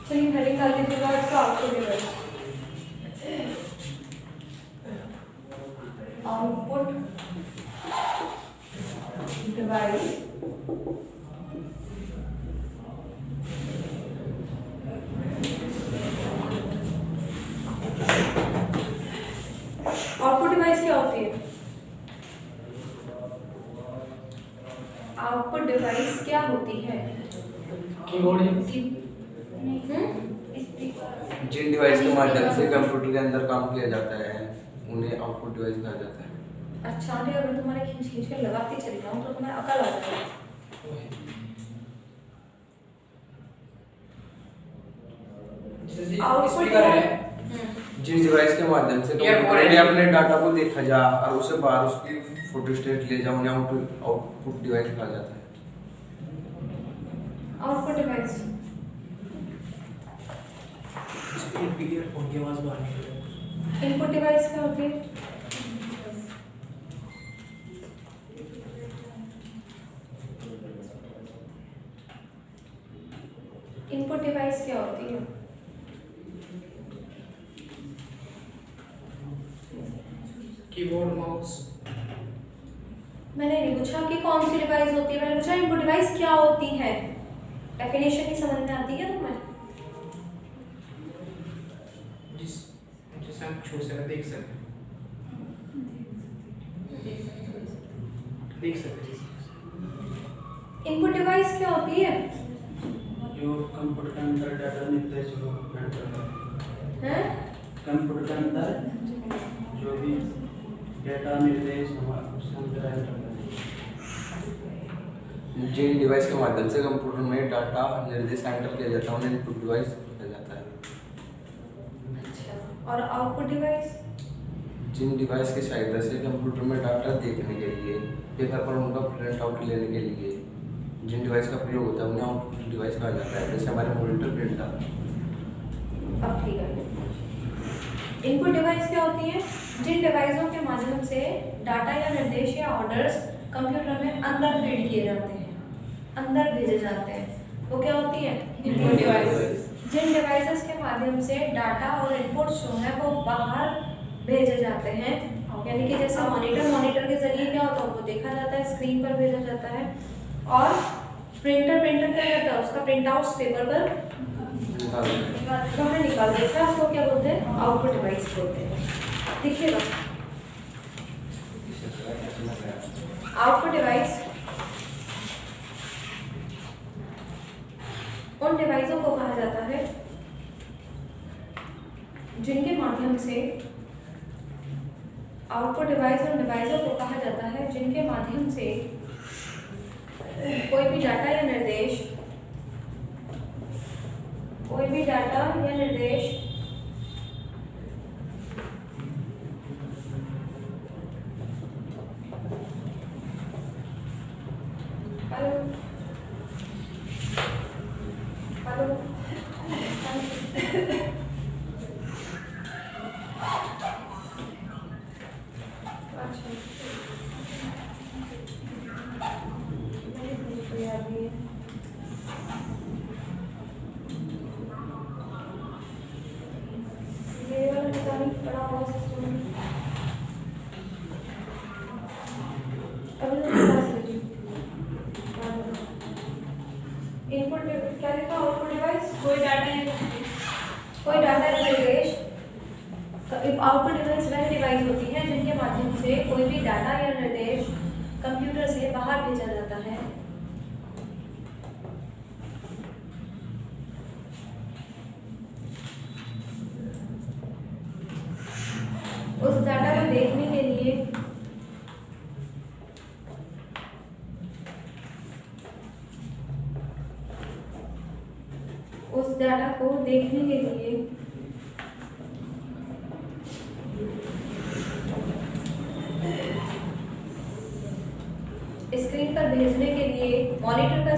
चलिए हेडिंग डाल दीजिएगा इसका output device. Output device output device क्या होती है? आउटपुट डिवाइस क्या होती है? कीबोर्ड। जिन डिवाइस के माध्यम से कंप्यूटर के अंदर काम किया जाता है उन्हें आउटपुट डिवाइस कहा जाता है। अच्छा नहीं, अगर तुम्हारे खींच खींच के लगाती चली जाऊँ तो तुम्हें अकल आ जाएगी। आउटपुट जिन डिवाइस के माध्यम से कंप्यूटर में अपने डाटा को देखा जा और उसे बाहर उसकी फोटो स्टेट ले जाओ उन्हें आउटपुट डिवाइस कहा जाता है। आउटपुट डिवाइस ईयरफोन की आवाज बाहर निकल रही है। इनपुट डिवाइस क्या होती है? इनपुट डिवाइस क्या होती है? Keyboard, mouse. मैंने नहीं पूछा कि कौन सी डिवाइस होती है, मैंने पूछा इनपुट डिवाइस क्या होती है। डेफिनेशन ही समझ में आती है तुम्हें? जिसे हम छू सकते देख सकते इनपुट डिवाइस क्या होती है? जो कंप्यूटर के अंदर डाटा निर्देश को प्रिंट करता है। हैं? कंप्यूटर के अंदर जो भी डेटा निर्देश हमारा उसके अंदर एंटर करता है। जिन डिवाइस के माध्यम से कंप्यूटर में डाटा निर्देश एंटर किया जाता है उन्हें इनपुट डिवाइस कहा जाता है। अच्छा, और आउटपुट डिवाइस? जिन डिवाइस की सहायता से कंप्यूटर में डाटा देखने के लिए, पेपर पर उनका प्रिंट आउट लेने के लिए जिन डिवाइस का प्रयोग होता है उन्हें आउटपुट डिवाइस कहा जाता है, जैसे हमारे मॉनिटर, प्रिंटर। अब ठीक है। इनपुट डिवाइस क्या होती है? जिन डिवाइसों के माध्यम से डाटा या निर्देश या ऑर्डर्स कंप्यूटर में अंदर फीड किए जाते हैं, अंदर भेजे जाते हैं, वो क्या होती है? Input device. जिन डिवाइसेस के माध्यम से डाटा और इनपुट्स जो है वो बाहर भेजे जाते हैं, यानी कि जैसे मॉनिटर के जरिए क्या होता है वो देखा जाता है, स्क्रीन पर भेजा जाता है, और प्रिंटर क्या करता है उसका प्रिंट आउट पेपर पर निकाल देता है, उसको क्या बोलते हैं? आउटपुट डिवाइस बोलते हैं। देखिएगा, आउटपुट डिवाइस उन डिवाइसों को कहा जाता है जिनके माध्यम से आउटपुट डिवाइस उन डिवाइसों को कहा जाता है जिनके माध्यम से कोई भी डाटा या निर्देश इनपुट क्या लिखा? आउटपुट डिवाइस कोई डाटा या निर्देश। आउटपुट डिवाइस वह डिवाइस होती है जिनके माध्यम से कोई भी डाटा या निर्देश कंप्यूटर से बाहर भेजा जाता है, उस डाटा को देखने के लिए स्क्रीन पर भेजने के लिए मॉनिटर का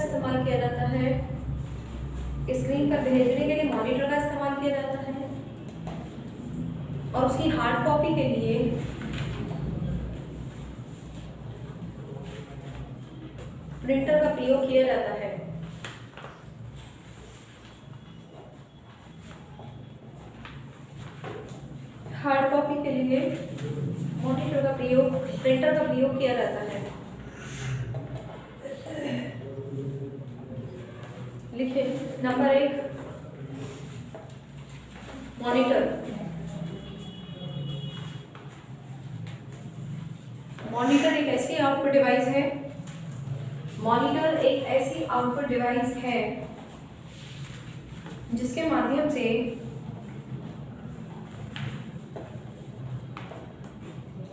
इस्तेमाल किया जाता है, और उसकी हार्ड कॉपी के लिए प्रिंटर का प्रयोग किया जाता है। के लिए मॉनिटर का प्रयोग, प्रिंटर का प्रयोग किया जाता है। लिखिए नंबर 1 मॉनिटर। मॉनिटर एक ऐसी आउटपुट डिवाइस है, मॉनिटर एक ऐसी आउटपुट डिवाइस है जिसके माध्यम से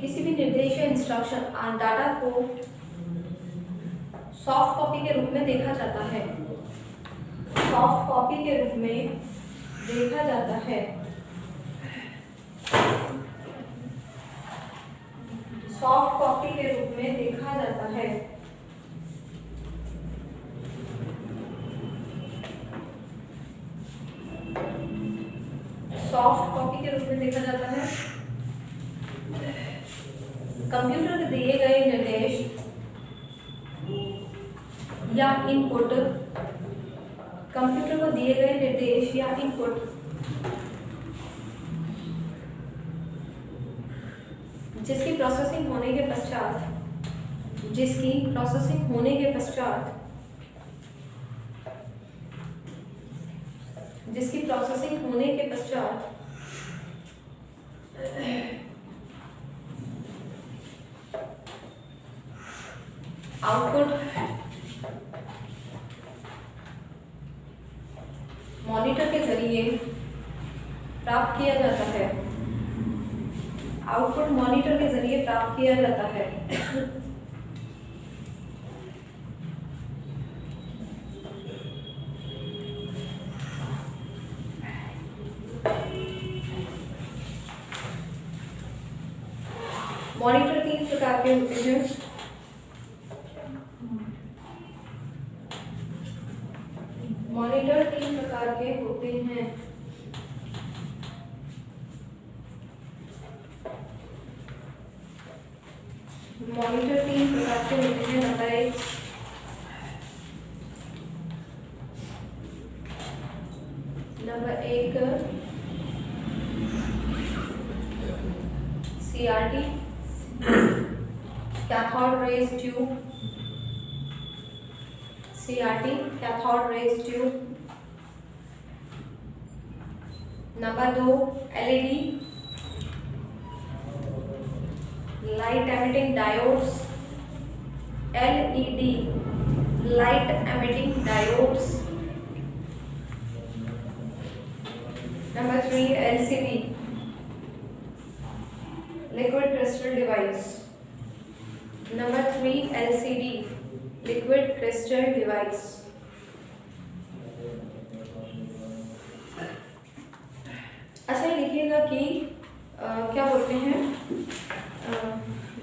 किसी भी निर्देश या इंस्ट्रक्शन डाटा को सॉफ्ट कॉपी के रूप में देखा जाता है, सॉफ्ट कॉपी के रूप में देखा जाता है, सॉफ्ट कॉपी के रूप में देखा जाता है। सॉफ्ट कॉपी के रूप में देखा जाता है। कंप्यूटर के दिए गए निर्देश या इनपुट, कंप्यूटर को दिए गए निर्देश या इनपुट जिसकी प्रोसेसिंग होने के पश्चात, जिसकी प्रोसेसिंग होने के पश्चात, जिसकी प्रोसेसिंग होने के पश्चात आउटपुट मॉनिटर के जरिए प्राप्त किया जाता है, आउटपुट मॉनिटर के जरिए प्राप्त किया जाता है। मॉनिटर 3 प्रकार के होते हैं। मॉनिटर 3 प्रकार के होते हैं। मॉनिटर 3 प्रकार के होते हैं। Number 1 CRT, cathode rays tube, CRT cathode rays tube. Number 2 LED, light emitting diodes, LED light emitting diodes. Number 3 LCD, liquid crystal device. Number 3 LCD liquid crystal device. अच्छा लिखिएगा कि क्या बोलते हैं,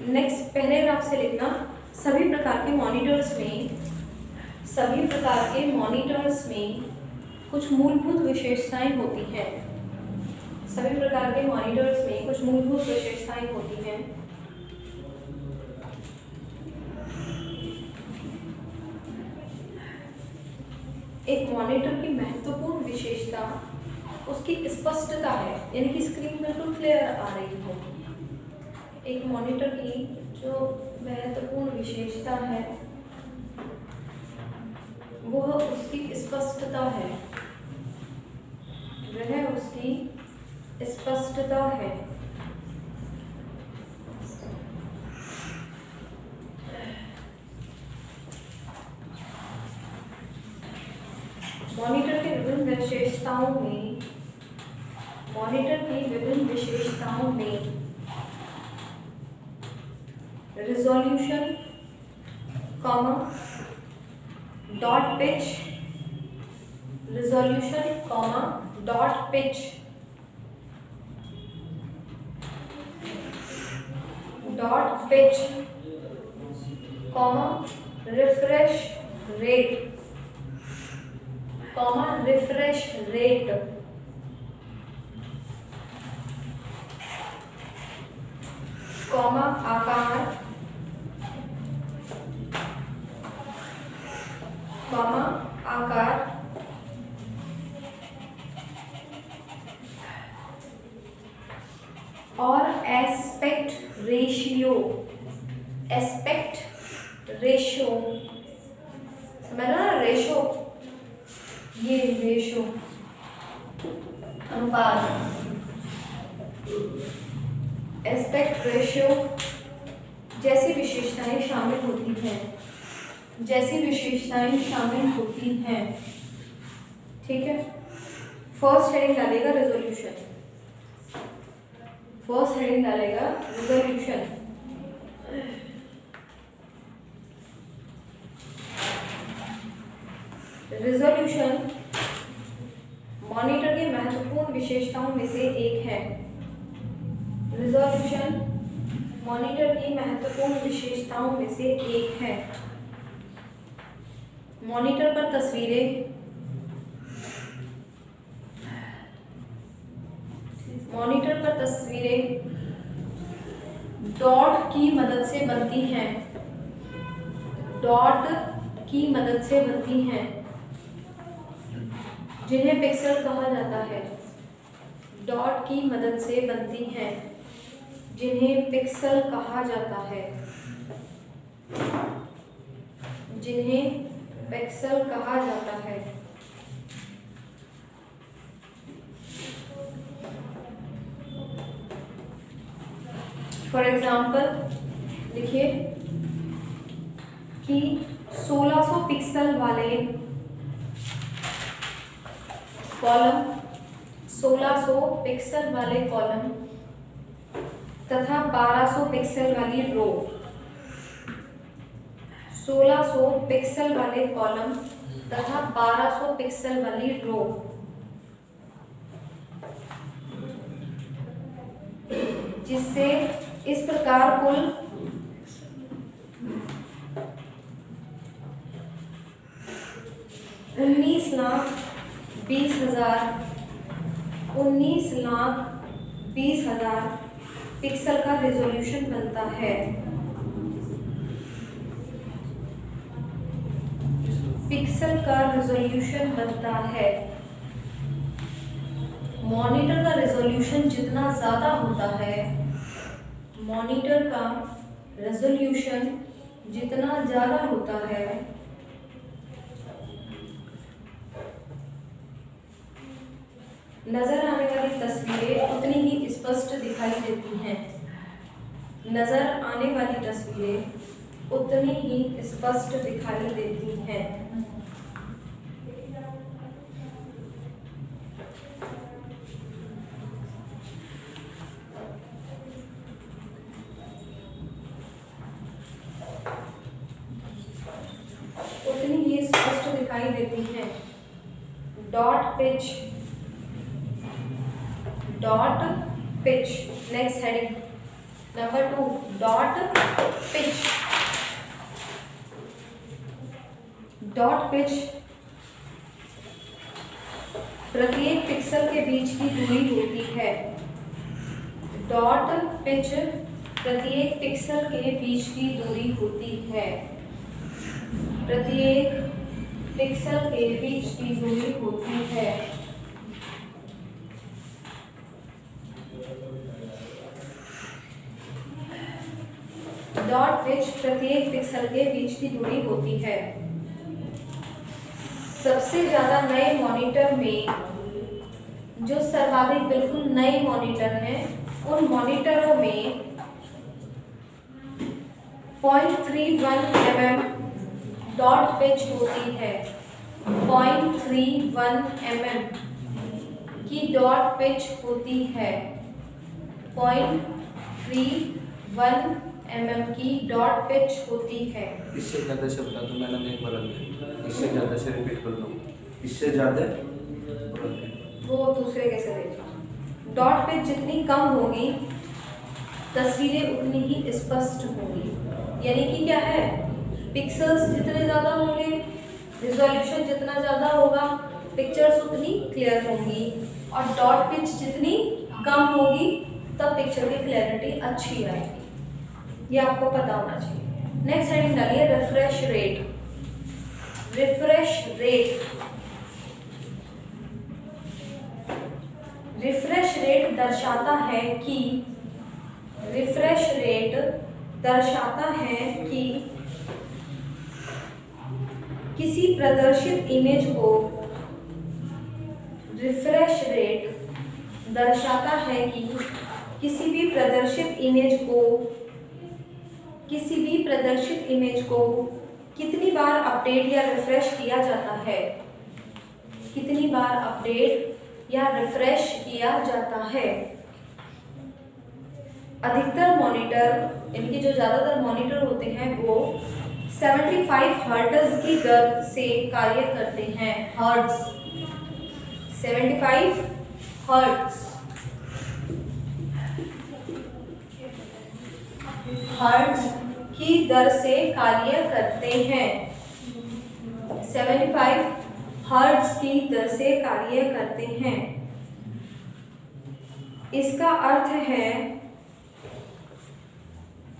नेक्स्ट पैराग्राफ से लिखना। सभी प्रकार के मॉनिटर्स में कुछ मूलभूत विशेषताएं होती हैं। सभी प्रकार के मॉनिटर्स में कुछ मूलभूत विशेषताएं होती हैं। एक मॉनिटर की महत्वपूर्ण विशेषता उसकी स्पष्टता है, यानी कि स्क्रीन बिल्कुल क्लियर आ रही हो। एक मॉनिटर की जो महत्वपूर्ण विशेषता है वह उसकी स्पष्टता है, वह उसकी स्पष्टता है। मॉनिटर की विभिन्न विशेषताओं में resolution, dot pitch, resolution, dot pitch, dot pitch, refresh rate, refresh rate, आकार, आकार, और एस्पेक्ट रेशियो, एस्पेक्ट रेशियो समझ लो ना, रेशो, ये रेशो अनुपात, एस्पेक्ट रेशियो जैसी विशेषताएं शामिल होती हैं, जैसी विशेषताएं शामिल होती हैं। ठीक है, फर्स्ट हेडिंग डालेगा रेजोल्यूशन, फर्स्ट हेडिंग डालेगा रेजोल्यूशन। रेजोल्यूशन मॉनिटर की महत्वपूर्ण विशेषताओं में से एक है। रेजोल्यूशन मॉनिटर की महत्वपूर्ण विशेषताओं में से एक है। मॉनिटर पर तस्वीरें, मॉनिटर पर तस्वीरें डॉट की मदद से बनती हैं, डॉट की मदद से बनती हैं, जिन्हें पिक्सल कहा जाता है। डॉट की मदद से बनती हैं, जिन्हें पिक्सल कहा जाता है, जिन्हें पिक्सल कहा जाता है। फॉर एग्जाम्पल लिखिए कि 1600 पिक्सल वाले कॉलम, 1600 पिक्सल वाले कॉलम तथा 1200 पिक्सल वाली रो, 1600 पिक्सल वाले कॉलम तथा 1200 पिक्सल वाली रो, जिससे इस प्रकार कुल 19,20,000 पिक्सल का रेजोल्यूशन बनता है। पिक्सल का रेजोल्यूशन बनता है। मॉनिटर का रेजोल्यूशन जितना ज़्यादा होता है, मॉनिटर का रेजोल्यूशन जितना ज़्यादा होता है, नज़र आने वाली तस्वीरें उतनी ही स्पष्ट दिखाई देती हैं। नज़र आने वाली तस्वीरें उतनी ही स्पष्ट दिखाई देती हैं। उतनी ही स्पष्ट दिखाई देती हैं। Dot pitch, dot pitch, next heading number 2, dot pitch. Dot pitch प्रत्येक पिक्सल के बीच की दूरी होती है। डॉट पिच प्रत्येक पिक्सल के बीच की दूरी होती है। प्रत्येक पिक्सल के बीच की दूरी होती है। डॉट पिच प्रत्येक पिक्सल के बीच की दूरी होती है। सबसे ज्यादा नए मॉनिटर में, जो सर्वाधिक बिल्कुल नए मॉनिटर हैं, उन मॉनिटरों में 0.31 mm डॉट पिच होती है। 0.31 mm की डॉट पिच होती है। 0.31 mm की डॉट पिच होती है। इससे ज़्यादा से बता दूँ, मैंने एक बार अभी इससे ज़्यादा से रिपीट कर दूँ, इससे ज़्यादा वो दूसरे कैसे देगा। डॉट पिच जितनी कम होगी, तस्वीरें उतनी ही स्पष्ट होंगी। यानी कि क्या है, पिक्सल्स जितने ज़्यादा होंगे, रिजोल्यूशन जितना ज़्यादा होगा, पिक्चर्स उतनी क्लियर होंगी। और डॉट पिच जितनी कम होगी, तब पिक्चर की क्लैरिटी अच्छी आएगी। ये आपको पता होना चाहिए। नेक्स्ट हेडिंग डालिए refresh rate. Refresh rate, refresh rate दर्शाता है कि रिफ्रेश रेट दर्शाता है कि किसी प्रदर्शित इमेज को रिफ्रेश रेट दर्शाता है कि किसी भी प्रदर्शित इमेज को कितनी बार अपडेट या रिफ्रेश किया जाता है, कितनी बार अपडेट या रिफ्रेश किया जाता है। अधिकतर मॉनिटर इनके जो ज़्यादातर मॉनिटर होते हैं वो 75 हर्ट्ज की दर से कार्य करते हैं। हर्ट्ज 75 हर्ट्ज की दर से कार्य करते हैं। 75 हर्ट्ज की दर से कार्य करते हैं। इसका अर्थ है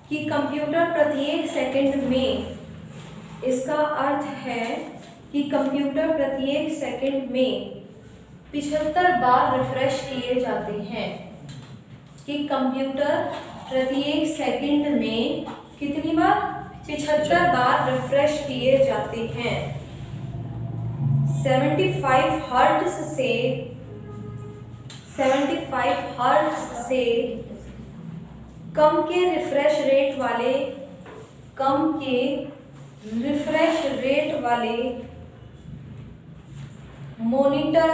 कि कंप्यूटर प्रत्येक सेकंड में 75 बार रिफ्रेश किए जाते हैं। कि कंप्यूटर प्रत्येक सेकंड में कितनी बार? 75 बार रिफ्रेश किए जाते हैं। 75 हर्ट्ज से कम के रिफ्रेश रेट वाले मॉनिटर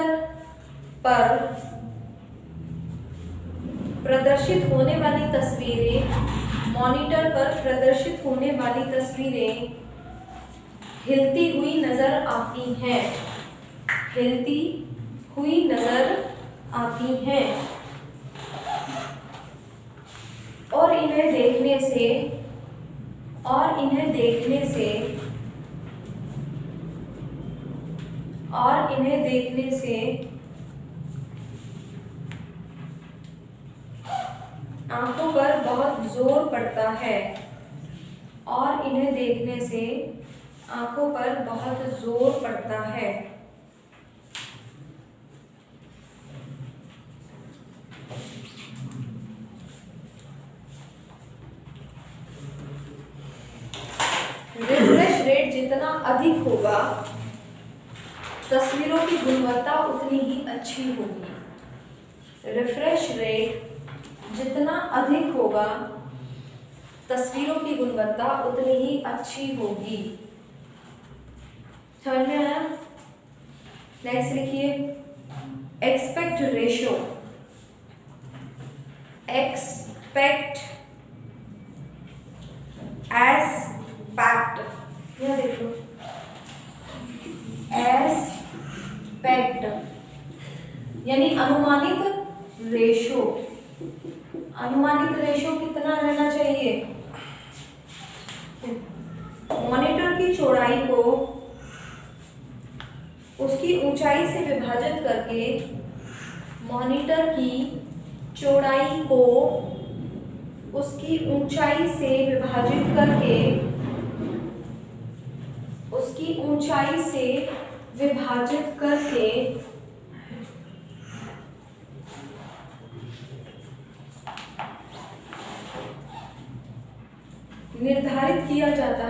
पर प्रदर्शित होने वाली तस्वीरें हिलती हुई नजर आती हैं और इन्हें देखने से आंखों पर बहुत जोर पड़ता है। रिफ्रेश रेट जितना अधिक होगा तस्वीरों की गुणवत्ता उतनी ही अच्छी होगी। रिफ्रेश रेट जितना अधिक होगा तस्वीरों की गुणवत्ता उतनी ही अच्छी होगी। समझ में आया? नेक्स्ट लिखिए एक्सपेक्ट रेशो। यह देखो एस्पेक्ट यानी अनुमानित रेशो। अनुमानित रेशो कितना रहना चाहिए? मॉनिटर की चौड़ाई को उसकी ऊंचाई से विभाजित करके निर्धारित किया जाता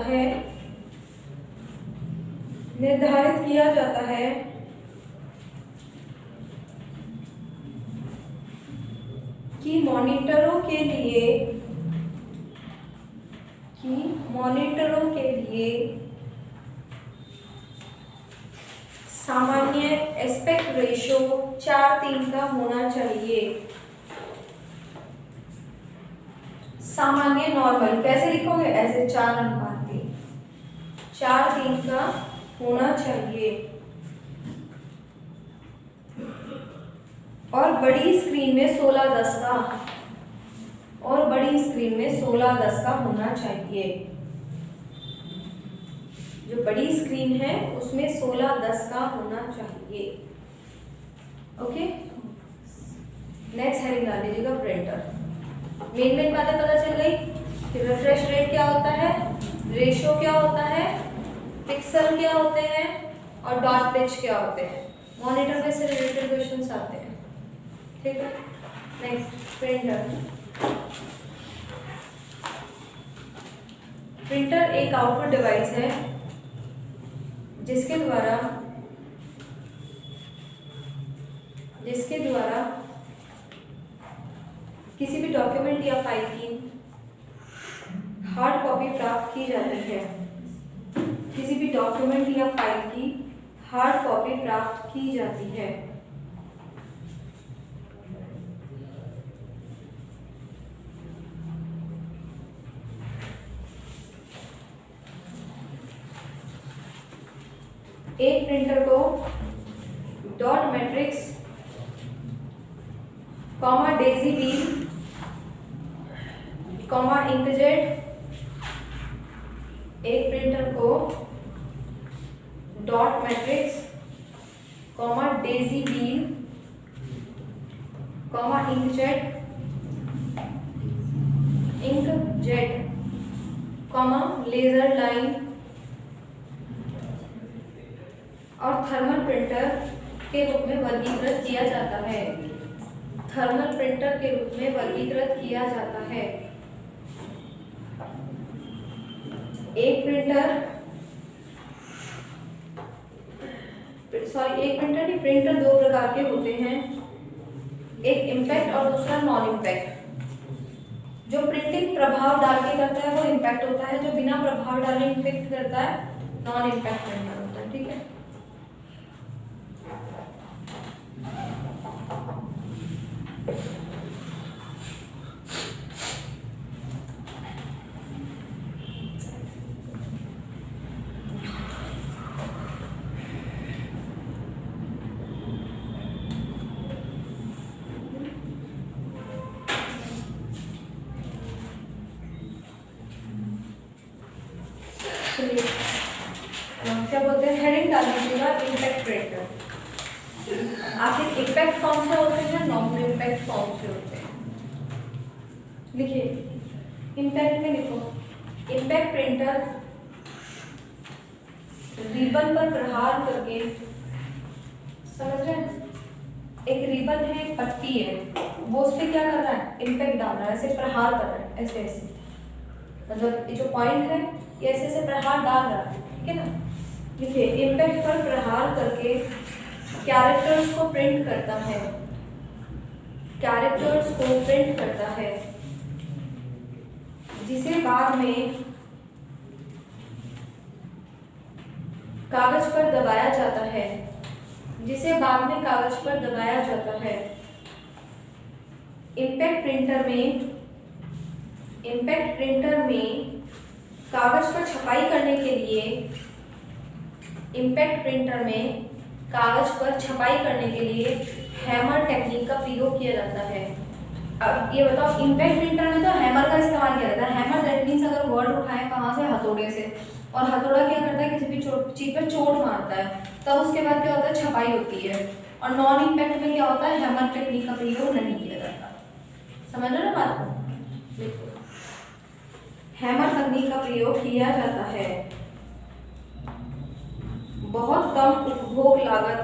है कि मॉनिटरों के लिए सामान्य एस्पेक्ट रेशो 4:3 का होना चाहिए। सामान्य नॉर्मल कैसे लिखोगे? ऐसे 4:3 4:3 का होना चाहिए। और बड़ी स्क्रीन में 16:10 का होना चाहिए। जो बड़ी स्क्रीन है उसमें 16:10 का होना चाहिए। ओके, नेक्स्ट हेडिंग डाल दीजिएगा प्रिंटर। मेन बातें पता चल गई कि रिफ्रेश रेट क्या होता है, रेशो क्या होता है, पिक्सल क्या होते हैं और डॉट पिच क्या होते हैं। मॉनिटर में से रिलेटेड क्वेश्चंस आते हैं। ठीक है, नेक्स्ट प्रिंटर। प्रिंटर एक आउटपुट डिवाइस है जिसके द्वारा किसी भी डॉक्यूमेंट या फाइल की हार्ड कॉपी प्राप्त की जाती है। किसी भी डॉक्यूमेंट या फाइल की हार्ड कॉपी प्राप्त की जाती है। एक प्रिंटर को डॉट मैट्रिक्स कॉमा डेजी बीन कॉमा इंकजेट, एक प्रिंटर को डॉट मैट्रिक्स कॉमा डेजी बीन comma inkjet comma laser line और थर्मल प्रिंटर के रूप में वर्गीकृत किया जाता है। थर्मल प्रिंटर के रूप में वर्गीकृत किया जाता है। एक प्रिंटर दो प्रकार के होते हैं, एक इम्पैक्ट और दूसरा नॉन इम्पैक्ट। जो प्रिंटिंग प्रभाव डाल के करता है वो इम्पैक्ट होता है, जो बिना प्रभाव डाले इम्पैक्ट करता है नॉन इम्पैक्ट प्रिंटर होता है। ठीक है, क्या बोलते हैं, हेडिंग डाल दीजिएगा इम्पैक्ट प्रिंटर। आखिर इम्पैक्ट कौन से होते हैं, नॉन इम्पैक्ट कौन से होते हैं। लिखिए, इम्पैक्ट में लिखो, इम्पैक्ट प्रिंटर रिबन पर प्रहार करके, समझ रहे हैं, एक रिबन है, एक पट्टी है, वो उस पर क्या कर रहा है, इम्पैक्ट डाल रहा है, ऐसे प्रहार कर रहा है, ऐसे ऐसे, मतलब ये जो पॉइंट है ये ऐसे ऐसे प्रहार डाल रहा है। ठीक है ना, देखिए इम्पैक्ट पर प्रहार करके कैरेक्टर्स को प्रिंट करता है, कैरेक्टर्स को प्रिंट करता है, जिसे बाद में कागज पर दबाया जाता है, जिसे बाद में कागज पर दबाया जाता है। इम्पैक्ट प्रिंटर में कागज पर छपाई करने के लिए, इम्पैक्ट प्रिंटर में कागज पर छपाई करने के लिए हैमर टेक्निक का प्रयोग किया जाता है। अब ये बताओ, इम्पैक्ट प्रिंटर में तो हैमर का इस्तेमाल किया जाता है। हैमर दैट मीन्स अगर वर्ड उठाएं कहाँ से, हथौड़े से, और हथौड़ा क्या करता है, किसी भी चीज पर चोट मारता है, तब उसके बाद क्या होता है, छपाई होती है। और नॉन इम्पैक्ट में क्या होता है, हैमर टेक्निक का प्रयोग नहीं किया जाता। समझ रहे ना बात को, देखो हैमर तकनीक का प्रयोग किया जाता है। बहुत कम उपभोग लागत,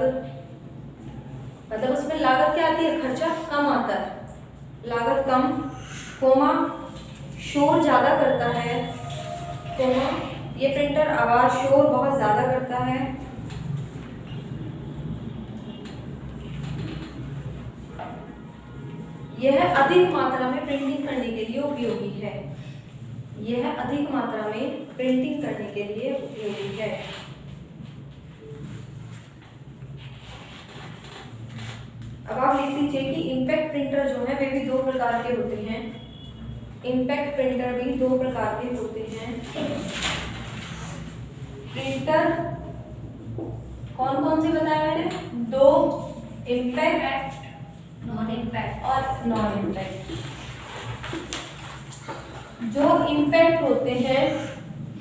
मतलब उसमें लागत क्या आती है, खर्चा कम आता है, लागत कम, कोमा शोर ज्यादा करता है, कोमा ये प्रिंटर आवाज शोर बहुत ज्यादा करता है, यह अधिक मात्रा में प्रिंटिंग करने के लिए उपयोगी है, यह अधिक मात्रा में प्रिंटिंग करने के लिए उपयोगी है। अब आप लिख लीजिए कि इम्पैक्ट प्रिंटर जो है वे भी दो प्रकार के होते हैं। इम्पैक्ट प्रिंटर भी दो प्रकार के होते हैं। प्रिंटर कौन कौन से बताया मैंने, दो, इम्पैक्ट, नॉन इम्पैक्ट और नॉन इम्पैक्ट। जो इम्पैक्ट होते हैं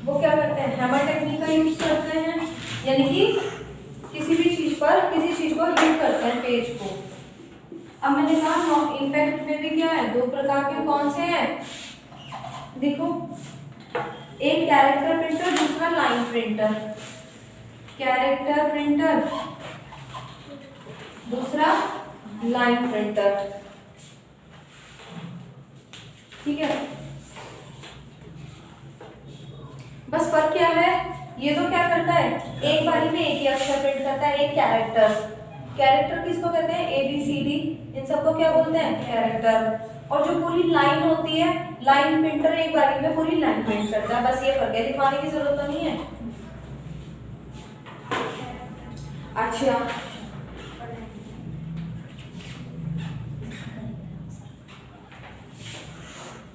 वो क्या करते हैं, हैमर टेक्निक का यूज करते हैं, यानी कि किसी भी चीज पर किसी चीज को हिट करते हैं, पेज को। अब मैंने कहा नॉन इम्पैक्ट में भी क्या है, दो प्रकार के, कौन से हैं, देखो, एक कैरेक्टर प्रिंटर, दूसरा लाइन प्रिंटर। कैरेक्टर प्रिंटर, दूसरा लाइन प्रिंटर। ठीक है, बस फर्क क्या है, ये तो क्या करता है, एक बारी में एक ही अक्षर प्रिंट करता है, एक कैरेक्टर। कैरेक्टर किसको कहते हैं, ए बी सी डी, इन सबको क्या बोलते हैं, कैरेक्टर। और जो पूरी लाइन होती है, लाइन प्रिंटर एक बारी में पूरी लाइन प्रिंट करता है, बस ये फर्क है, दिखाने की जरूरत तो नहीं है। अच्छा,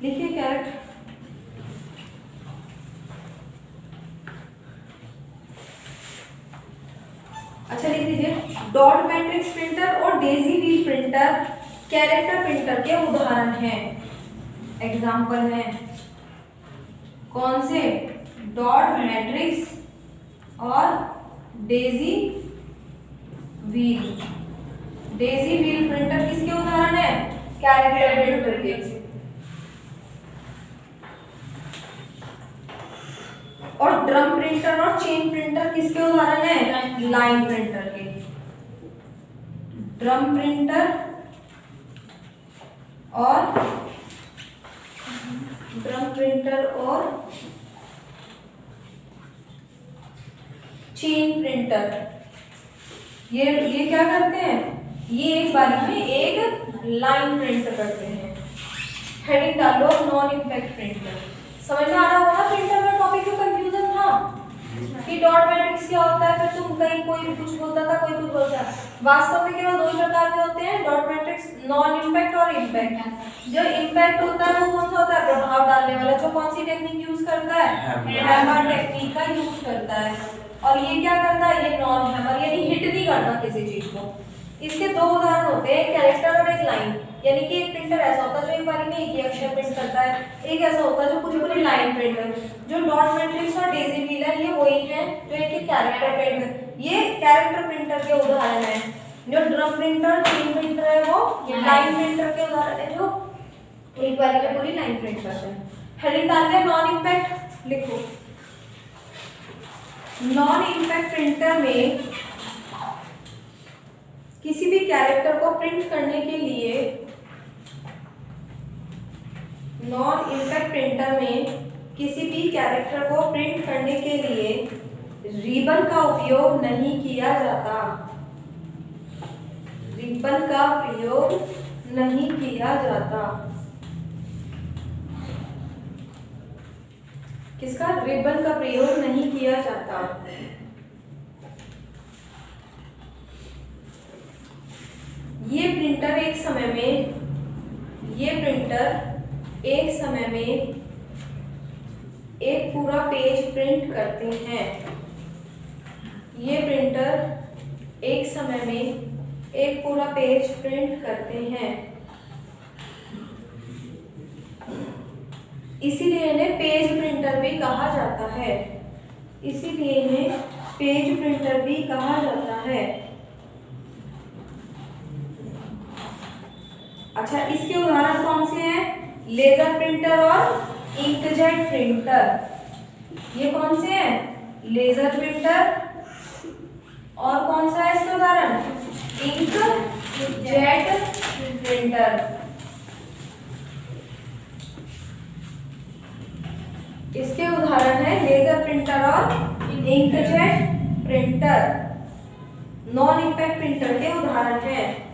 लिखिए कैरेक्टर। अच्छा लिख दीजिए, डॉट मैट्रिक्स प्रिंटर और Daisy wheel printer character printer के उदाहरण हैं, एग्जाम्पल हैं। कौन से, डॉट मैट्रिक्स और Daisy wheel. Daisy wheel printer किसके उदाहरण है, कैरेक्टर प्रिंटर के। और ड्रम प्रिंटर और चेन प्रिंटर किसके उदाहरण है, लाइन प्रिंटर के। ड्रम प्रिंटर और चेन प्रिंटर, ये क्या करते हैं, ये एक बारी में एक लाइन प्रिंट करते हैं। हेडिंग डालो, नॉन इम्पैक्ट प्रिंटर। समझ में आ रहा होगा ना प्रिंटर में टॉपिक क्यों कंफ्यूजन था कि डॉट मैट्रिक्स क्या होता है, फिर तुम कहीं कोई कुछ बोलता था, कोई कुछ बोलता है। वास्तव में केवल दो ही प्रकार के होते हैं, डॉट मैट्रिक्स, नॉन इम्पैक्ट और इम्पैक्ट। जो इम्पैक्ट होता है वो कौन सा होता है, प्रभाव डालने वाला, जो कौन सी टेक्निक यूज करता है, हैमर टेक्निक का यूज करता है। और ये क्या करता है, ये नॉन हैमर, यानी हिट नहीं करता किसी चीज को। इसके दो उदाहरण होते हैं, एक कैरेक्टर और एक लाइन। यानी कि एक प्रिंटर ऐसा होता है जो एक बारी में एक ही अक्षर प्रिंट करता है, एक ऐसा होता है जो पूरी पूरी लाइन प्रिंट है। जो डॉट मैट्रिक्स और डेजी व्हील है, ये वही है जो एक कैरेक्टर प्रिंट है। ये कैरेक्टर प्रिंटर के उदाहरण है। जो ड्रम प्रिंटर, चेन प्रिंटर है, वो लाइन प्रिंटर के उदाहरण है, जो एक बारी में पूरी लाइन प्रिंट करते हैं। हेडिंग डाल दिया, नॉन इम्पैक्ट लिखो। नॉन इम्पैक्ट प्रिंटर में किसी भी कैरेक्टर को प्रिंट करने के लिए, नॉन इम्पैक्ट प्रिंटर में किसी भी कैरेक्टर को प्रिंट करने के लिए रिबन का उपयोग नहीं किया जाता। रिबन का प्रयोग नहीं किया जाता। किसका, रिबन का प्रयोग नहीं किया जाता। ये प्रिंटर एक समय में एक पूरा पेज प्रिंट करते हैं। ये प्रिंटर एक समय में एक पूरा पेज प्रिंट करते हैं, इसीलिए इन्हें पेज प्रिंटर भी कहा जाता है। इसीलिए इन्हें पेज प्रिंटर भी कहा जाता है। अच्छा, इसके उदाहरण कौन से हैं, लेजर प्रिंटर और इंकजेट प्रिंटर। ये कौन से हैं, लेजर प्रिंटर और कौन सा है इसका उदाहरण, इंकजेट प्रिंटर। इसके उदाहरण है लेजर प्रिंटर और inkjet printer. Non impact printer के उदाहरण हैं।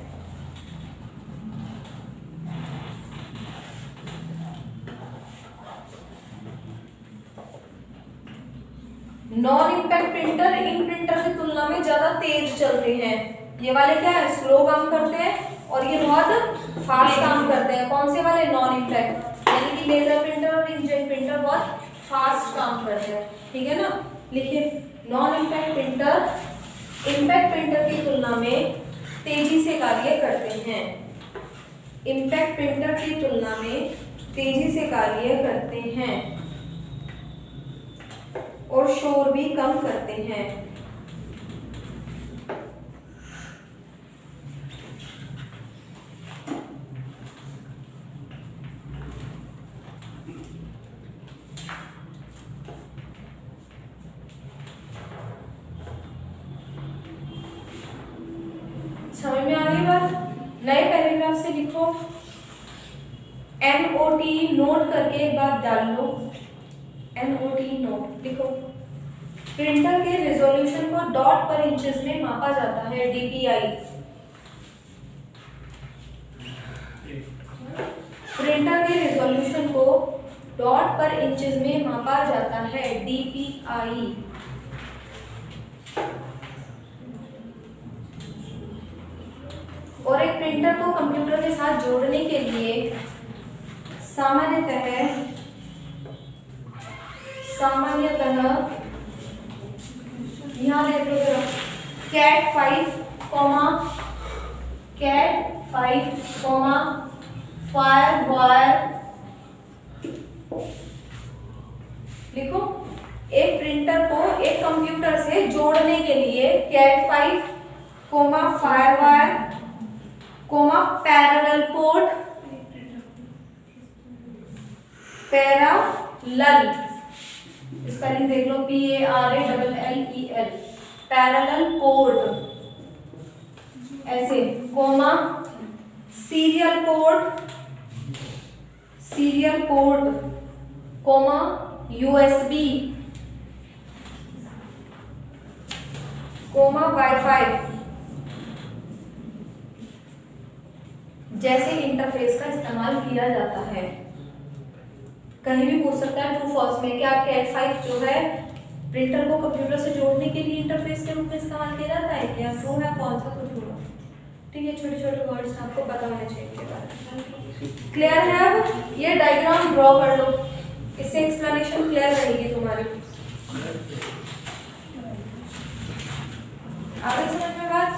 नॉन इम्पैक्ट प्रिंटर इन प्रिंटर की तुलना में ज्यादा तेज चलते हैं। ये वाले क्या है, स्लो काम करते हैं, और ये बहुत फास्ट काम करते हैं। कौन से वाले, नॉन इम्पैक्ट, यानी कि लेजर प्रिंटर और इंकजेट प्रिंटर बहुत फास्ट काम करते हैं। ठीक है ना, लिखिए, non impact printer impact printer की तुलना में तेजी से कार्य करते हैं। इम्पैक्ट प्रिंटर की तुलना में तेजी से कार्य करते हैं और शोर भी कम करते हैं। समझ में आ गई बात? नए पैराग्राफ से लिखो। NOT नोट करके एक बात डाल लो। NOT नोट लिखो। प्रिंटर के रेजोल्यूशन को डॉट पर इंचेस में मापा जाता है, DPI। प्रिंटर के रेजोल्यूशन को डॉट पर इंचेस में मापा जाता है, DPI। और एक प्रिंटर को कंप्यूटर के साथ जोड़ने के लिए सामान्यतः यहाँ देख लो जरा, CAT 5, FireWire लिखो। एक प्रिंटर को एक कंप्यूटर से जोड़ने के लिए CAT 5, FireWire, parallel port, parallel, spelling देख लो, PARALLEL, पैरेलल पोर्ट, ऐसे, सीरियल पोर्ट, USB, वाईफाई जैसे इंटरफेस का इस्तेमाल किया जाता है। कहीं भी पूछ सकता है ट्रू फॉल्स में, क्या CAT 5 जो है प्रिंटर को कंप्यूटर से जोड़ने के लिए इंटरफेस के रूप में इस्तेमाल किया जाता है, क्या ट्रू है फॉल्स है, तो ट्रू है। ठीक है, छोटे छोटे वर्ड्स आपको पता होने चाहिए। क्लियर है? अब ये डायग्राम ड्रॉ कर लो, इससे एक्सप्लेनेशन क्लियर रहेगी तुम्हारी। आगे समझ में बात?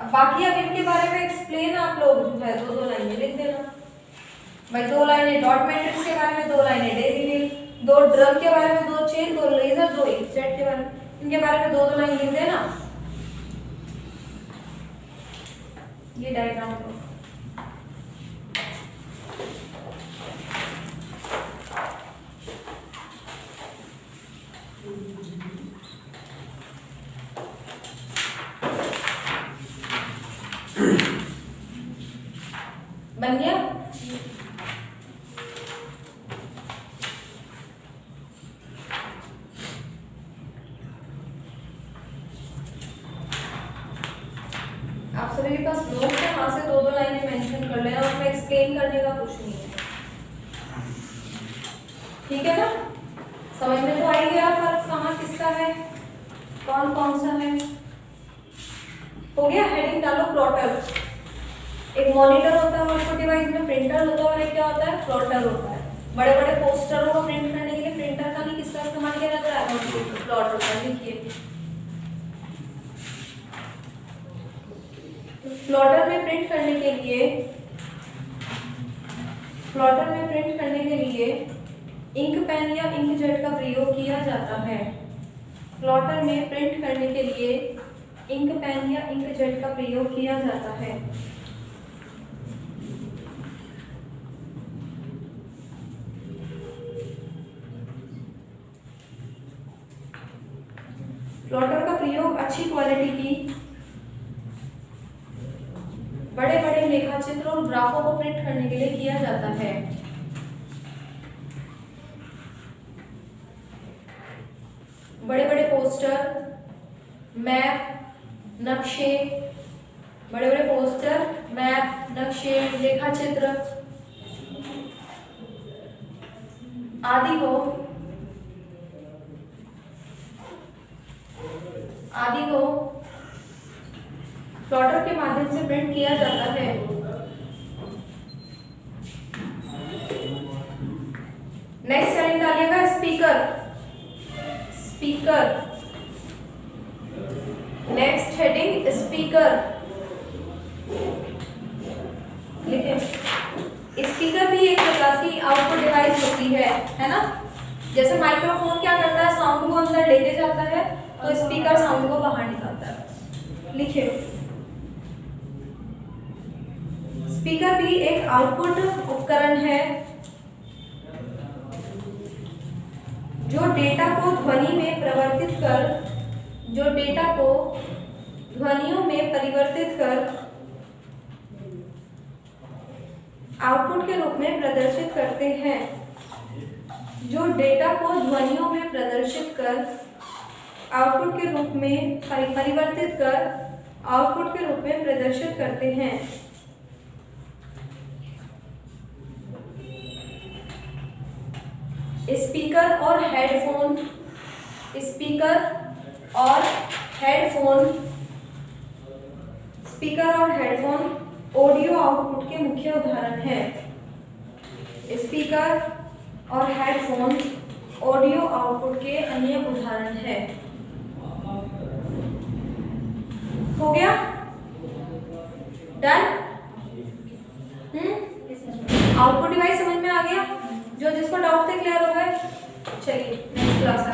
अब बाकी अब इनके बारे में एक्सप्लेन आप लोग जो है 2-2 लाइनें लिख देना भाई। 2 लाइनें डॉट मैट्रिक्स के बारे में, 2 लाइनें डेजी मिल, 2 ड्रग के बारे में, 2 चेन, 2 लेजर, 2 इंकजेट के बारे में, इनके बारे में 2-2 लाइन लिख देना। ये डायग्राम को बन गया। आप सभी के पास नोट्स है, वहां से 2-2 लाइनें मेंशन कर लेना, उसमें एक्सप्लेन करने का कुछ नहीं है। ठीक है ना? समझ में तो आई गया फर्क कहाँ किसका है, कौन कौन सा है। हो गया। हेडिंग डालो प्लॉटर। एक मॉनिटर होता है वर्कआउट डिवाइस में, प्रिंटर होता है, और एक क्या होता है, प्लॉटर होता है। बड़े बड़े पोस्टरों को प्रिंट करने के लिए प्रिंटर का नहीं किसका इस्तेमाल किया जाता है, प्लॉटर का। लिखिए, प्लॉटर में प्रिंट करने के लिए इंक पेन या इंकजेट का प्रयोग किया जाता है। प्लॉटर में प्रिंट करने के लिए इंक पेन या इंकजेट का प्रयोग किया जाता है। प्लॉटर का प्रयोग अच्छी क्वालिटी की बड़े बड़े रेखाचित्र और ग्राफों को प्रिंट करने के लिए किया जाता है। बड़े बड़े पोस्टर, मैप, नक्शे, बड़े बड़े पोस्टर, मैप, नक्शे, रेखाचित्र आदि को प्लॉटर के माध्यम से प्रिंट किया जाता है। नेक्स्ट हेडिंग डालिएगा स्पीकर। नेक्स्ट हेडिंग स्पीकर लिखें। स्पीकर भी एक प्रकार की आउटपुट डिवाइस होती है ना। जैसे माइक्रोफोन क्या करता है, साउंड को अंदर लेके जाता है, तो स्पीकर साउंड को बाहर निकालता है। लिखिए, स्पीकर भी एक आउटपुट उपकरण है जो डेटा को ध्वनियों में परिवर्तित कर आउटपुट के रूप में प्रदर्शित करते हैं। जो डेटा को ध्वनियों में प्रदर्शित कर आउटपुट के रूप में परिवर्तित कर आउटपुट के रूप में प्रदर्शित करते हैं। स्पीकर और हेडफोन ऑडियो आउटपुट के मुख्य उदाहरण हैं। स्पीकर और हेडफोन ऑडियो आउटपुट के अन्य उदाहरण हैं। हो गया? डन? आउटपुट डिवाइस समझ में आ गया? जो जिसको डाउट थे क्लियर हो गए? चलिए नेक्स्ट क्लास में